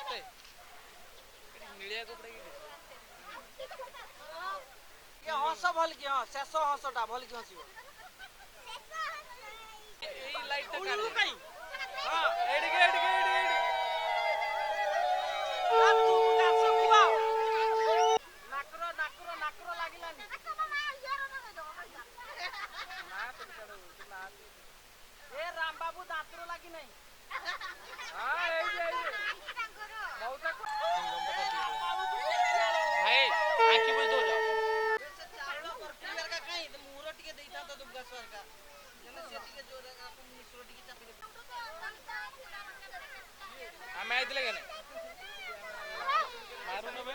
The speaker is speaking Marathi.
मस्ते मिलिया को पड़ेगी ये हंस भल की हां शेष हंसटा भल की हंसिबो एई लाइट टा उड़ू कई हां एडी के आ तू गाछ खुआ नाकरो नाकरो नाकरो लागिलानी ना तो चलो ना ए राम बाबू दांतरो लागी नहीं हां एई बहुत भाई आंखी बुझ दो जाओ चावल बर्फी का कहीं तो मुरो टिके देता तो दुबगा सर का जने से टिके जो आप मिश्रो टिके चापी दे हमें आइतले के नहीं मारू न बे